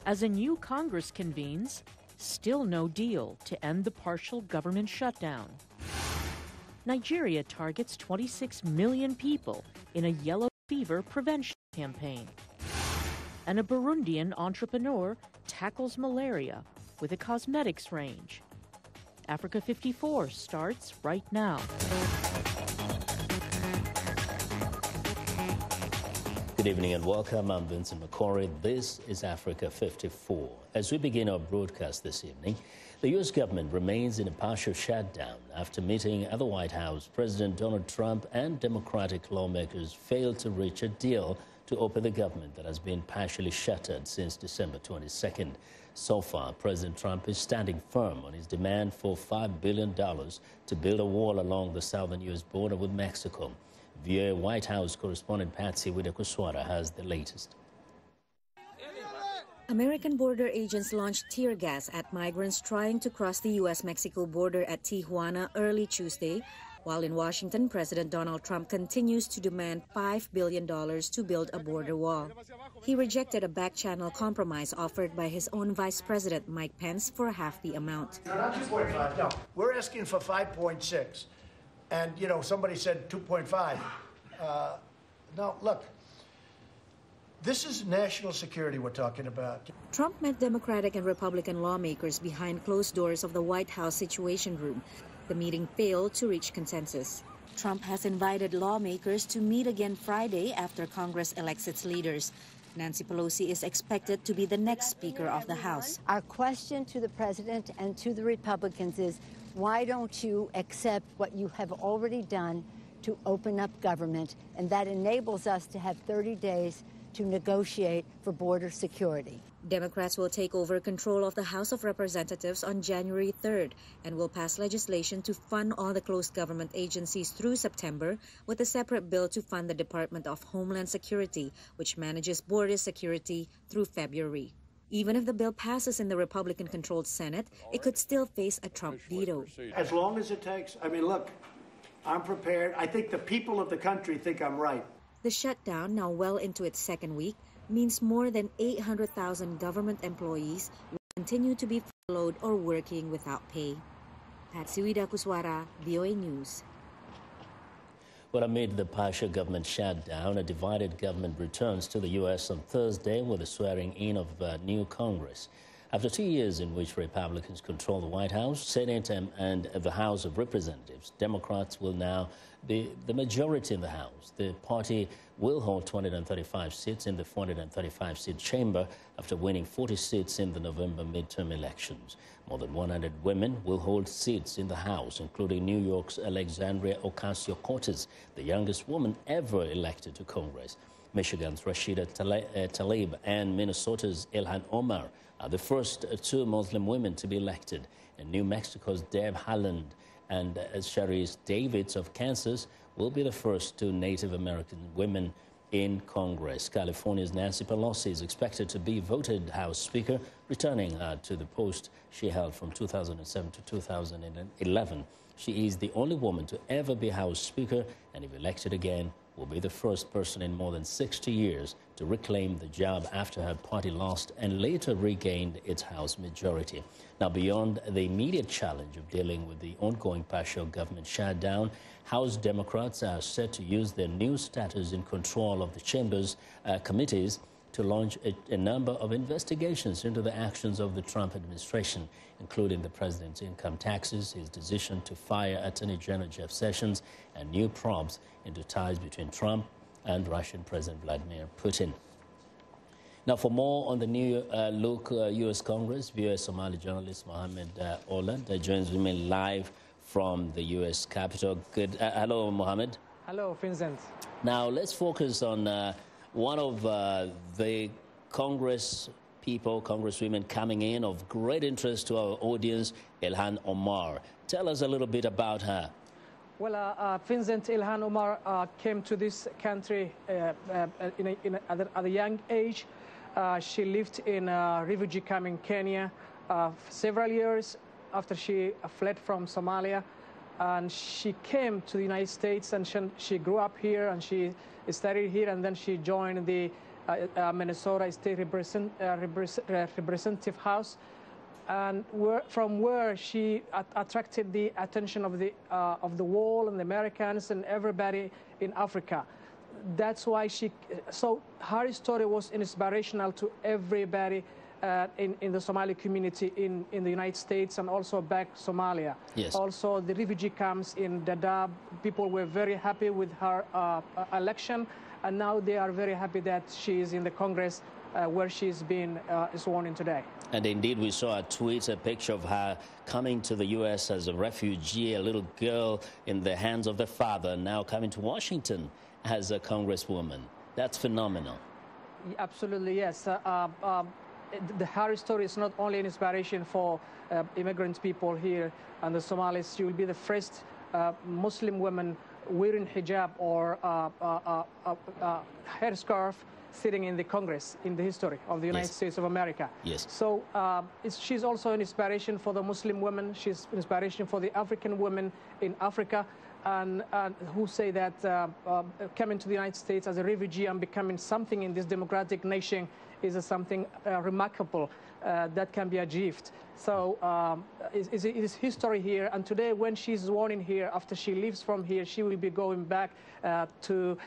As a new Congress convenes, still no deal to end the partial government shutdown. Nigeria targets 26 million people in a yellow fever prevention campaign. And a Burundian entrepreneur tackles malaria with a cosmetics range. Africa 54 starts right now. Good evening and welcome. I'm Vincent McCory. This is Africa 54. As we begin our broadcast this evening, the U.S. government remains in a partial shutdown after meeting at the White House. President Donald Trump and Democratic lawmakers failed to reach a deal to open the government that has been partially shuttered since December 22nd. So far, President Trump is standing firm on his demand for $5 billion to build a wall along the southern U.S. border with Mexico. VOA White House correspondent Patsy Widakuswara has the latest. American border agents launched tear gas at migrants trying to cross the U.S.-Mexico border at Tijuana early Tuesday, while in Washington, President Donald Trump continues to demand $5 billion to build a border wall. He rejected a back-channel compromise offered by his own Vice President Mike Pence for half the amount. No, not 2.5, no. We're asking for 5.6. And, you know, somebody said 2.5. No, look, this is national security we're talking about. Trump met Democratic and Republican lawmakers behind closed doors of the White House Situation Room. The meeting failed to reach consensus. Trump has invited lawmakers to meet again Friday after Congress elects its leaders. Nancy Pelosi is expected to be the next Speaker of the House. Our question to the President and to the Republicans is, why don't you accept what you have already done to open up government? And that enables us to have 30 days to negotiate for border security. Democrats will take over control of the House of Representatives on January 3rd and will pass legislation to fund all the closed government agencies through September, with a separate bill to fund the Department of Homeland Security, which manages border security, through February. Even if the bill passes in the Republican-controlled Senate, it could still face a Trump veto. As long as it takes, I mean, look, I'm prepared. I think the people of the country think I'm right. The shutdown, now well into its second week, means more than 800,000 government employees will continue to be furloughed or working without pay. Patsy Widakuswara, VOA News. Well, amid the partial government shutdown, a divided government returns to the U.S. on Thursday with the swearing-in of a new Congress. After 2 years in which Republicans control the White House, Senate, and the House of Representatives, Democrats will now be the majority in the House. The party will hold 235 seats in the 435-seat chamber after winning 40 seats in the November midterm elections. More than 100 women will hold seats in the House, including New York's Alexandria Ocasio-Cortez, the youngest woman ever elected to Congress. Michigan's Rashida Tlaib and Minnesota's Ilhan Omar are the first two Muslim women to be elected. And New Mexico's Deb Haaland and Sharice Davids of Kansas will be the first two Native American women in Congress. California's Nancy Pelosi is expected to be voted House Speaker, returning to the post she held from 2007 to 2011. She is the only woman to ever be House Speaker, and if elected again, will be the first person in more than 60 years to reclaim the job after her party lost and later regained its House majority. Now, beyond the immediate challenge of dealing with the ongoing partial government shutdown, House Democrats are set to use their new status in control of the chamber's committees to launch a number of investigations into the actions of the Trump administration, including the president's income taxes, his decision to fire Attorney General Jeff Sessions, and new probes into ties between Trump and Russian President Vladimir Putin. Now, for more on the new look U.S. Congress, VOA Somali journalist Mohammed Oland joins me live from the U.S. Capitol. Hello, Mohammed. Hello, Vincent. Now, let's focus on one of the Congress people, Congresswomen coming in of great interest to our audience, Ilhan Omar. Tell us a little bit about her. Well, Vincent, Ilhan Omar came to this country at a young age. She lived in a refugee camp in Kenya several years after she fled from Somalia. And she came to the United States, and she grew up here, and she studied here, and then she joined the Minnesota State Representative House, and from where she attracted the attention of the world and the Americans and everybody in Africa. That's why so her story was inspirational to everybody in the Somali community in the United States and also back Somalia. Yes. Also, the refugee camps in Dadaab, people were very happy with her election, and now they are very happy that she is in the Congress where she's been sworn in today. And indeed, we saw a tweet, a picture of her coming to the U.S. as a refugee, a little girl in the hands of the father, now coming to Washington as a congresswoman. That's phenomenal. Absolutely, yes. The Harris story is not only an inspiration for immigrant people here and the Somalis. She will be the first Muslim woman wearing hijab or headscarf sitting in the Congress in the history of the United States of America. Yes. So she's also an inspiration for the Muslim women. She's an inspiration for the African women in Africa, and who say that coming to the United States as a refugee and becoming something in this democratic nation is something remarkable that can be achieved. So it is history here, and today when she's sworn in here, after she leaves from here, she will be going back to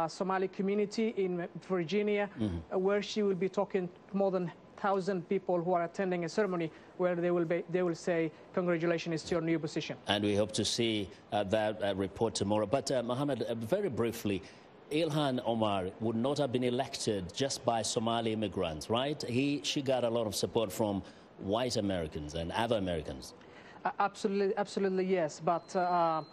Somali community in Virginia, where she will be talking to more than 1,000 people who are attending a ceremony where they will say, congratulations to your new position. And we hope to see that report tomorrow. But Mohammed, very briefly, Ilhan Omar would not have been elected just by Somali immigrants, right? She got a lot of support from white Americans and other Americans. Absolutely, yes. But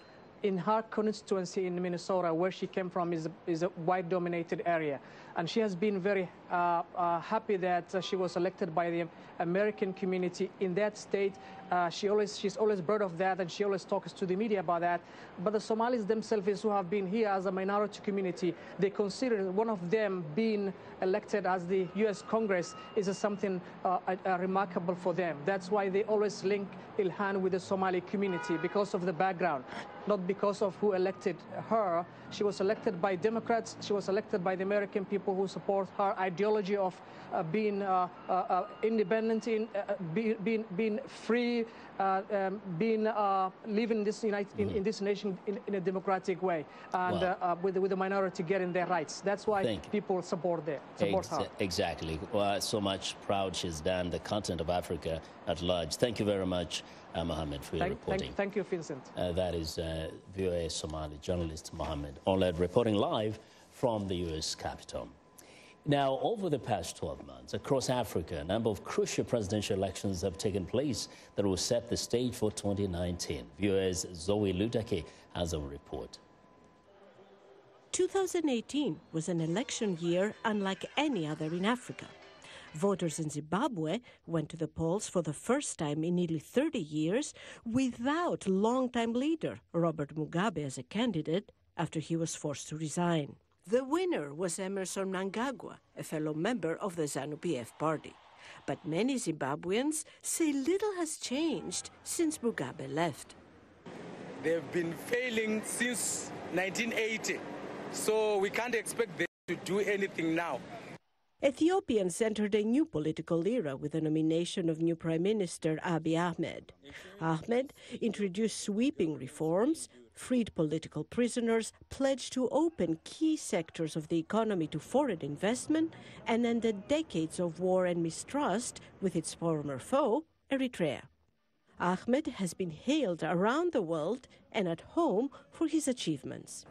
in her constituency in Minnesota, where she came from, is a white-dominated area. And she has been very happy that she was elected by the American community in that state. She's always proud of that, and she always talks to the media about that. But the Somalis themselves, who have been here as a minority community, they consider one of them being elected as the U.S. Congress is something remarkable for them. That's why they always link Ilhan with the Somali community, because of the background, not because of who elected her. She was elected by Democrats. She was elected by the American people who support her ideology of being independent, being free, living this in this nation in a democratic way, and with the minority getting their rights. That's why people support her. Exactly. Well, so much proud she's done the continent of Africa at large. Thank you very much, Mohammed, for your reporting. Thank you, Vincent. That is VOA Somali journalist Mohammed Onled reporting live from the U.S. Capitol. Now, over the past 12 months, across Africa, a number of crucial presidential elections have taken place that will set the stage for 2019. VOA's Zoe Ludake has a report. 2018 was an election year unlike any other in Africa. Voters in Zimbabwe went to the polls for the first time in nearly 30 years without longtime leader Robert Mugabe as a candidate after he was forced to resign. The winner was Emmerson Mnangagwa, a fellow member of the ZANU-PF party. But many Zimbabweans say little has changed since Mugabe left. They've been failing since 1980, so we can't expect them to do anything now. Ethiopians entered a new political era with the nomination of new Prime Minister Abiy Ahmed. Ahmed introduced sweeping reforms, freed political prisoners, pledged to open key sectors of the economy to foreign investment, and ended decades of war and mistrust with its former foe, Eritrea. Ahmed has been hailed around the world and at home for his achievements.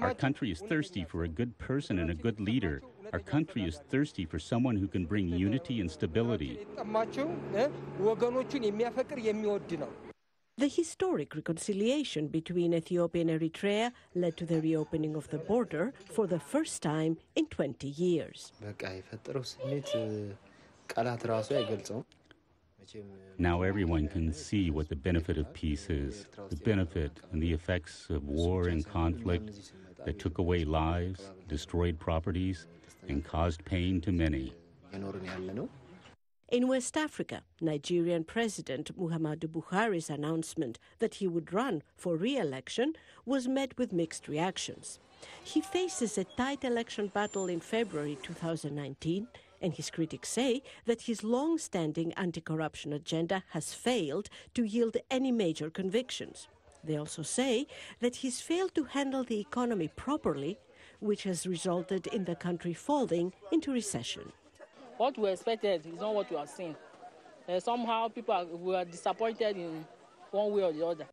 Our country is thirsty for a good person and a good leader. Our country is thirsty for someone who can bring unity and stability. The historic reconciliation between Ethiopia and Eritrea led to the reopening of the border for the first time in 20 years. Now everyone can see what the benefit of peace is, the benefit and the effects of war and conflict that took away lives, destroyed properties, and caused pain to many. In West Africa, Nigerian President Muhammadu Buhari's announcement that he would run for re-election was met with mixed reactions. He faces a tight election battle in February 2019, and his critics say that his long-standing anti-corruption agenda has failed to yield any major convictions. They also say that he's failed to handle the economy properly, which has resulted in the country falling into recession. What we expected is not what we are seeing. Somehow we are disappointed in one way or the other.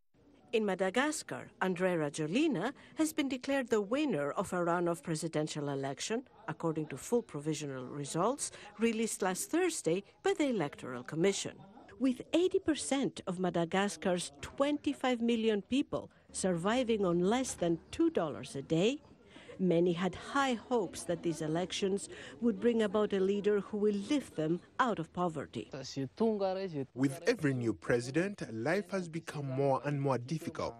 In Madagascar, André Rajoelina has been declared the winner of a runoff presidential election, according to full provisional results released last Thursday by the Electoral Commission. With 80% of Madagascar's 25 million people surviving on less than $2 a day, many had high hopes that these elections would bring about a leader who will lift them out of poverty. With every new president, life has become more and more difficult.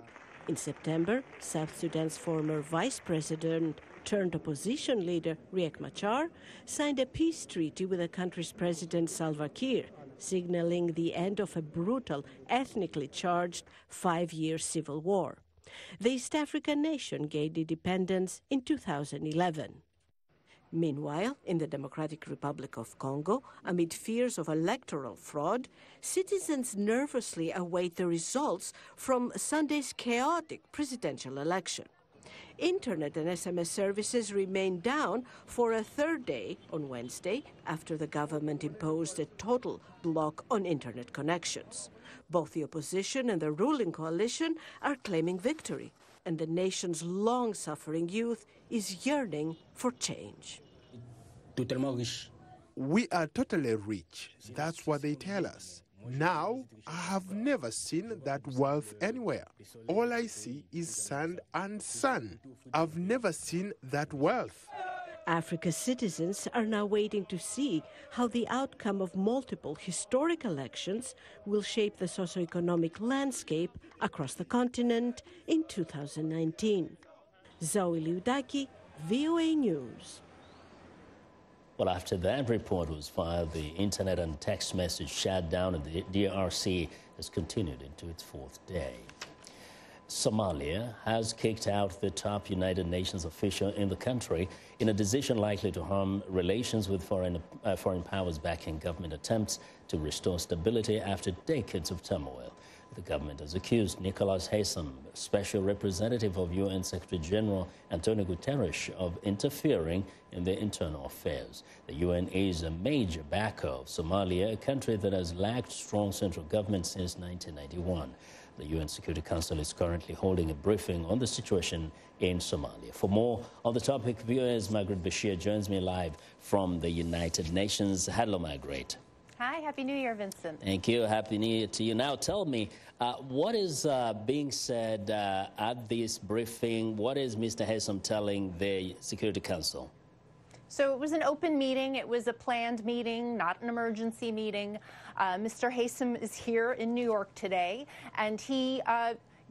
In September, South Sudan's former vice president turned opposition leader Riek Machar signed a peace treaty with the country's president Salva Kiir, signaling the end of a brutal, ethnically charged 5-year civil war. The East African nation gained independence in 2011. Meanwhile, in the Democratic Republic of Congo, amid fears of electoral fraud, citizens nervously await the results from Sunday's chaotic presidential election. Internet and SMS services remained down for a third day on Wednesday after the government imposed a total block on internet connections. Both the opposition and the ruling coalition are claiming victory, and the nation's long-suffering youth is yearning for change. We are totally rich. That's what they tell us. Now, I have never seen that wealth anywhere. All I see is sand and sun. I've never seen that wealth. Africa's citizens are now waiting to see how the outcome of multiple historic elections will shape the socioeconomic landscape across the continent in 2019. Zoe Liudaki, VOA News. Well, after that report was filed, the internet and text message shutdown in the DRC has continued into its 4th day. Somalia has kicked out the top United Nations official in the country in a decision likely to harm relations with foreign powers backing government attempts to restore stability after decades of turmoil. The government has accused Nicholas Haysom, Special Representative of UN Secretary General Antonio Guterres, of interfering in their internal affairs. The UN is a major backer of Somalia, a country that has lacked strong central government since 1991. The UN Security Council is currently holding a briefing on the situation in Somalia. For more on the topic, viewers, Margaret Bashir joins me live from the United Nations. Hello, Margaret. Hi, Happy New Year, Vincent. Thank you. Happy New Year to you. Now, tell me, what is being said at this briefing? What is Mr. Haysom telling the Security Council? So it was an open meeting. It was a planned meeting, not an emergency meeting. Mr. Haysom is here in New York today, and he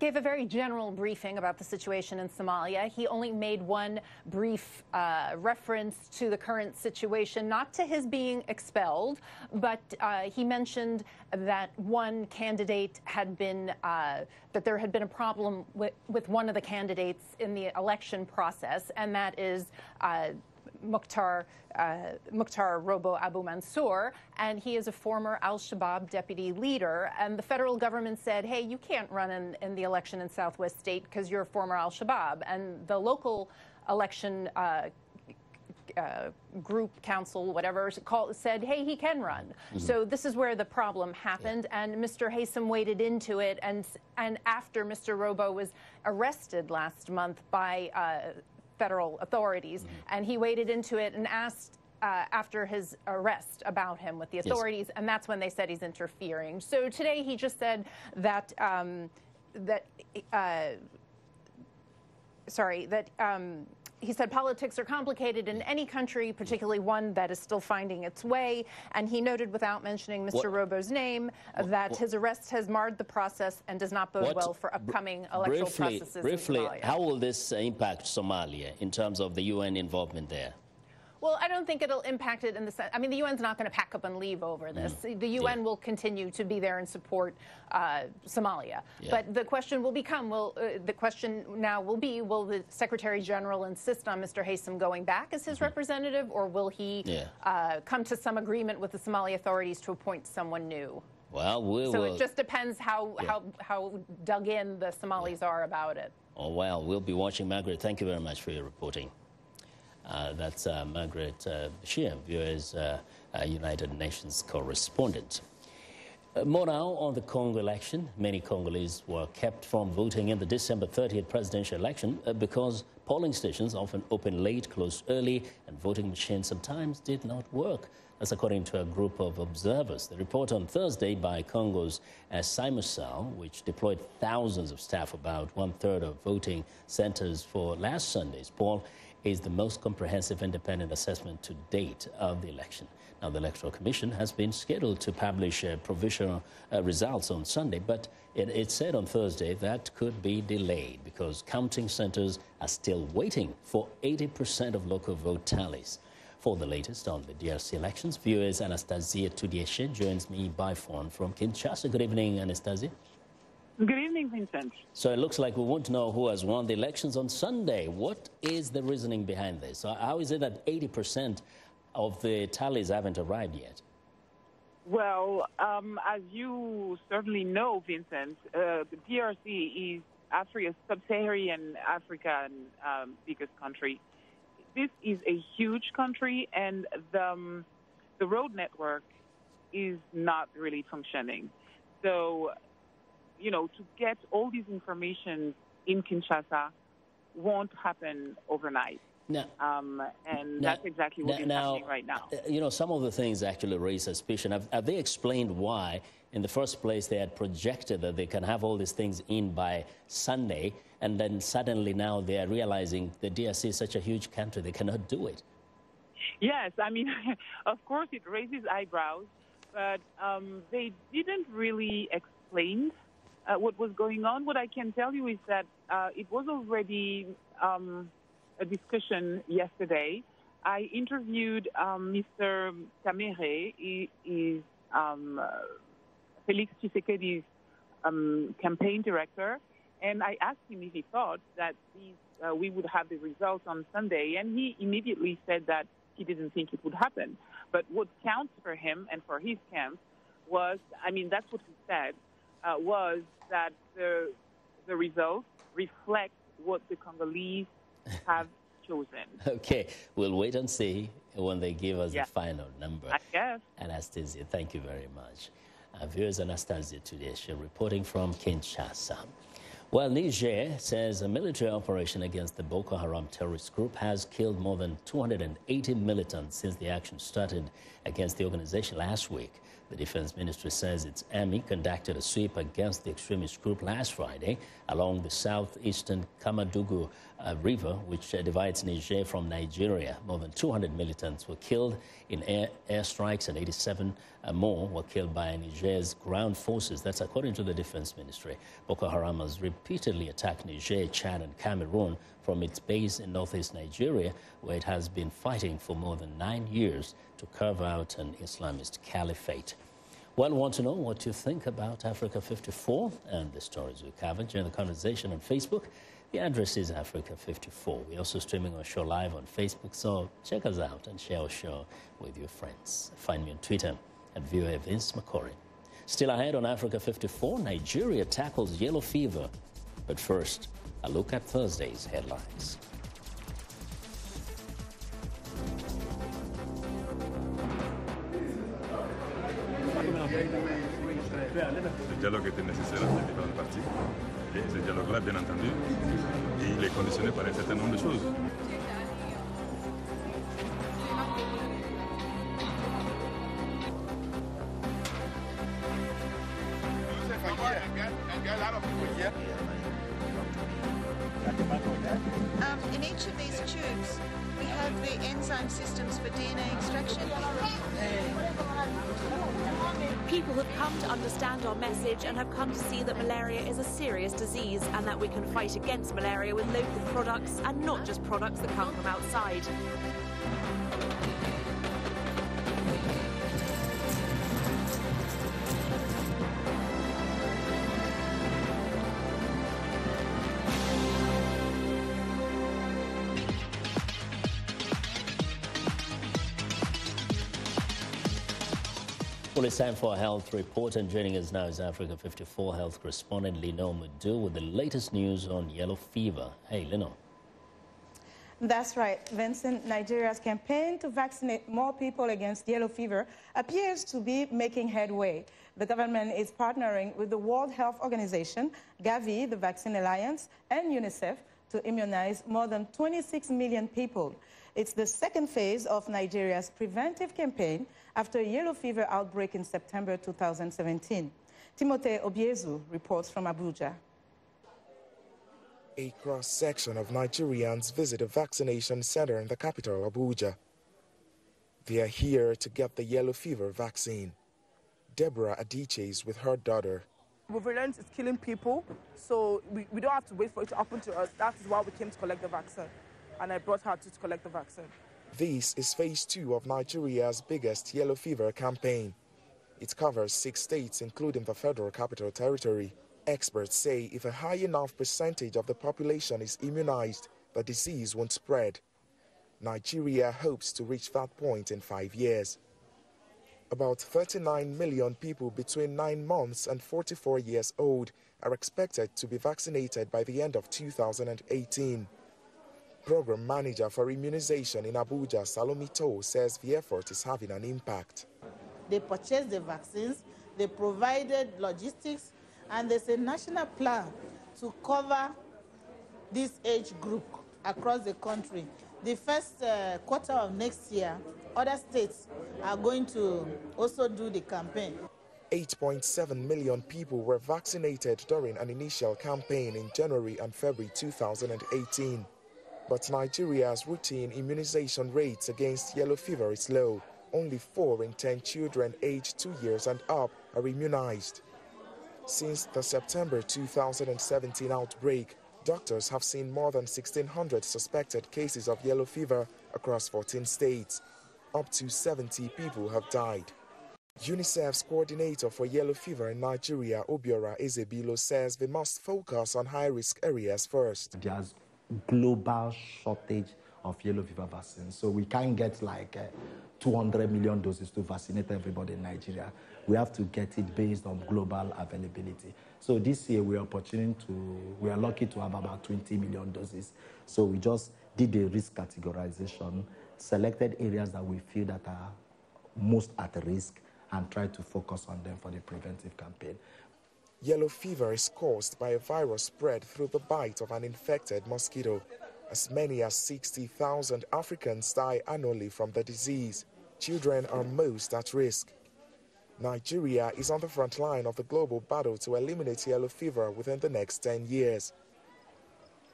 gave a very general briefing about the situation in Somalia. He only made one brief reference to the current situation, not to his being expelled, but he mentioned that one candidate had been, that there had been a problem with one of the candidates in the election process, and that is Mukhtar Robo Abu Mansour, and he is a former al-Shabaab deputy leader. And the federal government said, hey, you can't run in the election in Southwest State because you're a former al-Shabaab. And the local election group, council, whatever, said, hey, he can run. Mm-hmm. So this is where the problem happened, and Mr. Haysom waded into it. And after Mr. Robo was arrested last month by federal authorities, and he waded into it and asked after his arrest about him with the authorities, and that's when they said he's interfering. So today he just said that he said politics are complicated in any country, particularly one that is still finding its way. And he noted, without mentioning Mr. Robo's name, that his arrest has marred the process and does not bode well for upcoming electoral processes in Somalia. How will this impact Somalia in terms of the UN involvement there? Well, I don't think it'll impact it in the sense. I mean, the UN's not going to pack up and leave over this. The UN will continue to be there and support Somalia. But the question will become: the question now will be: will the Secretary General insist on Mr. Haysom going back as his representative, or will he come to some agreement with the Somali authorities to appoint someone new? Well, so it just depends how dug in the Somalis are about it. Oh, well, we'll be watching. Margaret, thank you very much for your reporting. That's Margaret Bashir, VOA's United Nations correspondent. More now on the Congo election. Many Congolese were kept from voting in the December 30th presidential election because polling stations often open late, closed early, and voting machines sometimes did not work. That's according to a group of observers. The report on Thursday by Congo's Simusal, which deployed thousands of staff about one-third of voting centers for last Sunday's poll, is the most comprehensive independent assessment to date of the election. Now, the Electoral Commission has been scheduled to publish provisional results on Sunday, but it said on Thursday that could be delayed because counting centers are still waiting for 80% of local vote tallies. For the latest on the DRC elections, VOA's Anastasia Tudieshe joins me by phone from Kinshasa. Good evening, Anastasia. Good evening, Vincent. So it looks like we want to know who has won the elections on Sunday. What is the reasoning behind this? How is it that 80% of the tallies haven't arrived yet? Well, as you certainly know, Vincent, the DRC is Africa's sub-Saharan African biggest country. This is a huge country, and the road network is not really functioning. So, you know, to get all these information in Kinshasa won't happen overnight. That's exactly what is happening right now. You know, some of the things actually raise suspicion. Have they explained why, in the first place, they had projected that they can have all these things in by Sunday, and then suddenly now they are realizing the DRC is such a huge country, they cannot do it? Yes, I mean, of course it raises eyebrows, but they didn't really explain what was going on. What I can tell you is that it was already a discussion yesterday. I interviewed Mr. Kamere. He is Felix Tshisekedi's campaign director, and I asked him if he thought that we would have the results on Sunday, and he immediately said that he didn't think it would happen. But what counts for him and for his camp was, I mean, that's what he said, was that the results reflect what the Congolese have chosen. Okay, we'll wait and see when they give us the final number. I guess. Anastasia, thank you very much. Viewers, Anastasia Tudieshe reporting from Kinshasa. Well, Niger says a military operation against the Boko Haram terrorist group has killed more than 280 militants since the action started against the organization last week. The Defense Ministry says its army conducted a sweep against the extremist group last Friday along the southeastern Kamadougou River, which divides Niger from Nigeria. More than 200 militants were killed in airstrikes, and 87 more were killed by Niger's ground forces. That's according to the Defense Ministry. Boko Haram has repeatedly attacked Niger, Chad, and Cameroon from its base in northeast Nigeria, where it has been fighting for more than 9 years to carve out an Islamist caliphate. Well, we want to know what you think about Africa 54 and the stories we covered during the conversation on Facebook. The address is Africa 54. We're also streaming our show live on Facebook, so check us out and share our show with your friends. Find me on Twitter at VOA Vince McCory. Still ahead on Africa 54, Nigeria tackles yellow fever. But first, a look at Thursday's headlines. Le dialogue était nécessaire entre les différentes parties. Et ce dialogue-là, bien entendu, il est conditionné par un certain nombre de choses. In each of these tubes, we have the enzyme systems for DNA extraction. People have come to understand our message and have come to see that malaria is a serious disease and that we can fight against malaria with local products and not just products that come from outside. Well, it's time for a health report, and joining us now is Africa 54 health correspondent Lino Mudu with the latest news on yellow fever. Hey, Lino. That's right, Vincent. Nigeria's campaign to vaccinate more people against yellow fever appears to be making headway. The government is partnering with the World Health Organization, Gavi, the Vaccine Alliance, and UNICEF to immunize more than 26 million people. It's the second phase of Nigeria's preventive campaign after a yellow fever outbreak in September 2017. Timothy Obiezu reports from Abuja. A cross-section of Nigerians visit a vaccination center in the capital, Abuja. They are here to get the yellow fever vaccine. Deborah Adichie is with her daughter. Prevalence is killing people, so we don't have to wait for it to happen to us. That is why we came to collect the vaccine, and I brought her to collect the vaccine. This is phase 2 of Nigeria's biggest yellow fever campaign. It covers 6 states, including the Federal Capital Territory. Experts say if a high enough percentage of the population is immunized, the disease won't spread. Nigeria hopes to reach that point in 5 years. About 39 million people between 9 months and 44 years old are expected to be vaccinated by the end of 2018. Program manager for immunization in Abuja, Salome Toh, says the effort is having an impact. They purchased the vaccines, they provided logistics, and there's a national plan to cover this age group across the country. The first quarter of next year, other states are going to also do the campaign. 8.7 million people were vaccinated during an initial campaign in January and February 2018. But Nigeria's routine immunization rates against yellow fever is low. Only 4 in 10 children aged 2 years and up are immunized. Since the September 2017 outbreak, doctors have seen more than 1,600 suspected cases of yellow fever across 14 states. Up to 70 people have died. UNICEF's coordinator for yellow fever in Nigeria, Obiora Ezebilo, says they must focus on high-risk areas first. There's global shortage of yellow fever vaccines, so we can't get like 200 million doses to vaccinate everybody in Nigeria. We have to get it based on global availability. So this year we are lucky to have about 20 million doses. So we just did a risk categorization, selected areas that we feel that are most at risk, and tried to focus on them for the preventive campaign. Yellow fever is caused by a virus spread through the bite of an infected mosquito. As many as 60,000 Africans die annually from the disease. Children are most at risk. Nigeria is on the front line of the global battle to eliminate yellow fever within the next 10 years.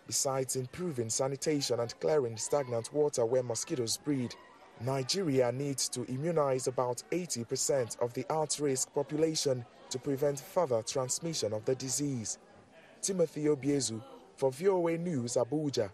Besides improving sanitation and clearing stagnant water where mosquitoes breed, Nigeria needs to immunize about 80% of the at-risk population to prevent further transmission of the disease. Timothy Obiezu for VOA News, Abuja.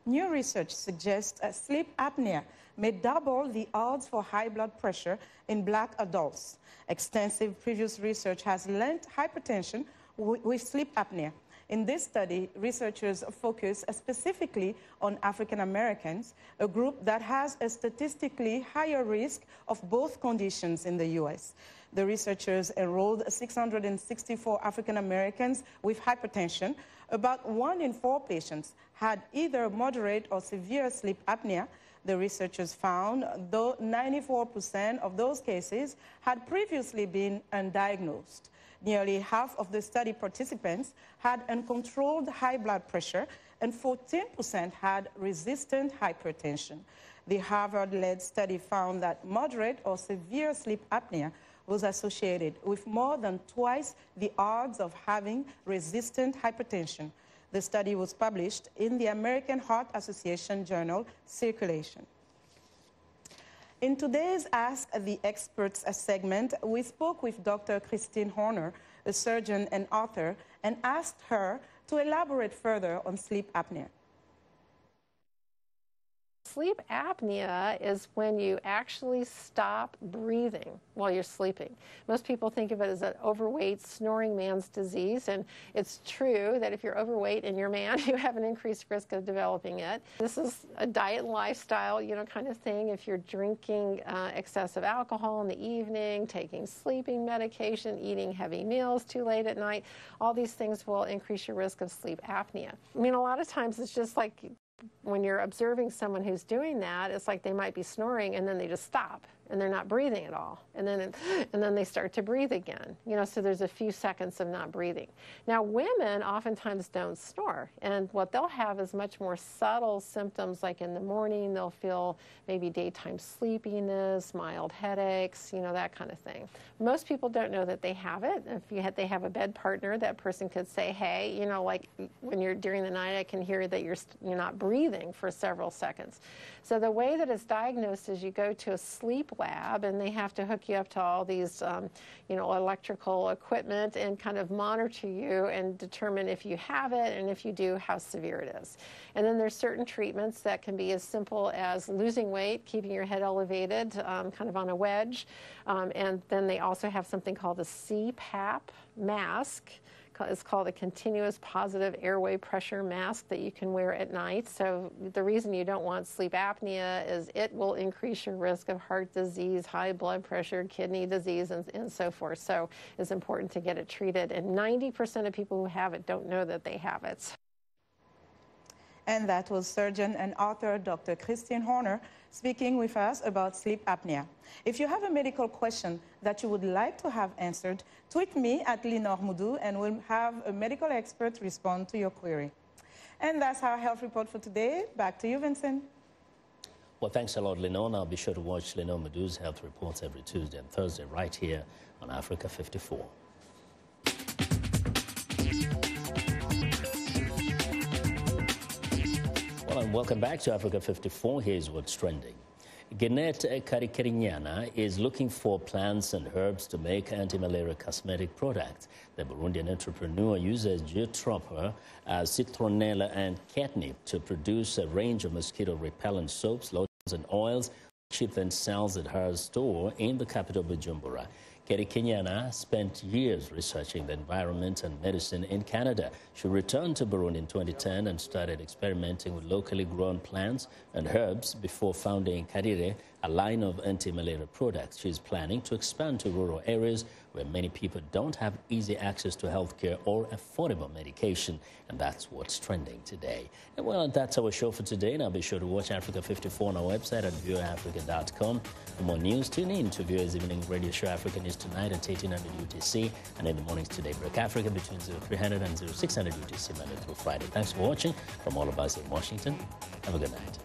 New research suggests sleep apnea may double the odds for high blood pressure in black adults. Extensive previous research has linked hypertension with sleep apnea. In this study, researchers focus specifically on African Americans, a group that has a statistically higher risk of both conditions in the U.S. The researchers enrolled 664 African Americans with hypertension. About 1 in 4 patients had either moderate or severe sleep apnea. The researchers found, though 94% of those cases had previously been undiagnosed. Nearly half of the study participants had uncontrolled high blood pressure, and 14% had resistant hypertension. The Harvard-led study found that moderate or severe sleep apnea was associated with more than twice the odds of having resistant hypertension. The study was published in the American Heart Association journal, Circulation. In today's Ask the Experts segment, we spoke with Dr. Christine Horner, a surgeon and author, and asked her to elaborate further on sleep apnea. sleep apnea is when you actually stop breathing while you're sleeping. Most people think of it as an overweight, snoring man's disease, and it's true that if you're overweight and you're a man, you have an increased risk of developing it. This is a diet and lifestyle, kind of thing. If you're drinking excessive alcohol in the evening, taking sleeping medication, eating heavy meals too late at night, all these things will increase your risk of sleep apnea. I mean, a lot of times it's just like when you're observing someone who's doing that, it's like they might be snoring and then they just stop and they're not breathing at all. And then they start to breathe again. So there's a few seconds of not breathing. Now, women oftentimes don't snore, and what they'll have is much more subtle symptoms, like in the morning they'll feel maybe daytime sleepiness, mild headaches, that kind of thing. Most people don't know that they have it. If they have a bed partner, that person could say, hey, like when you're during the night, I can hear that you're not breathing for several seconds. So the way that it's diagnosed is you go to a sleep lab, and they have to hook you up to all these, electrical equipment and kind of monitor you and determine if you have it, and if you do, how severe it is. And then there's certain treatments that can be as simple as losing weight, keeping your head elevated, kind of on a wedge. And then they also have something called a CPAP mask. It's called a continuous positive airway pressure mask that you can wear at night. So the reason you don't want sleep apnea is it will increase your risk of heart disease, high blood pressure, kidney disease, and so forth. So it's important to get it treated. And 90% of people who have it don't know that they have it. And that was surgeon and author Dr. Christine Horner speaking with us about sleep apnea. If you have a medical question that you would like to have answered, tweet me at Lenore Moudou, and we'll have a medical expert respond to your query. And that's our health report for today. Back to you, Vincent. Well, thanks a lot, Lenore. Now be sure to watch Lenore Moudou's health reports every Tuesday and Thursday right here on Africa 54. And welcome back to Africa 54. Here's what's trending. Ginette Karikirinyana is looking for plants and herbs to make anti-malaria cosmetic products. The Burundian entrepreneur uses geotropa, citronella, and catnip to produce a range of mosquito-repellent soaps, lotions, and oils. She then sells at her store in the capital, Bujumbura. Karikirinyana spent years researching the environment and medicine in Canada. She returned to Burundi in 2010 and started experimenting with locally grown plants and herbs before founding Karire, a line of anti-malaria products. She's planning to expand to rural areas where many people don't have easy access to healthcare or affordable medication. And that's what's trending today. And well, that's our show for today. Now be sure to watch Africa 54 on our website at viewafrica.com. For more news, tune in to Viewers Evening Radio Show Africa News Tonight at 1800 UTC, and in the mornings today, Break Africa between 0300 and 0600 UTC, Monday through Friday. Thanks for watching. From all of us in Washington, have a good night.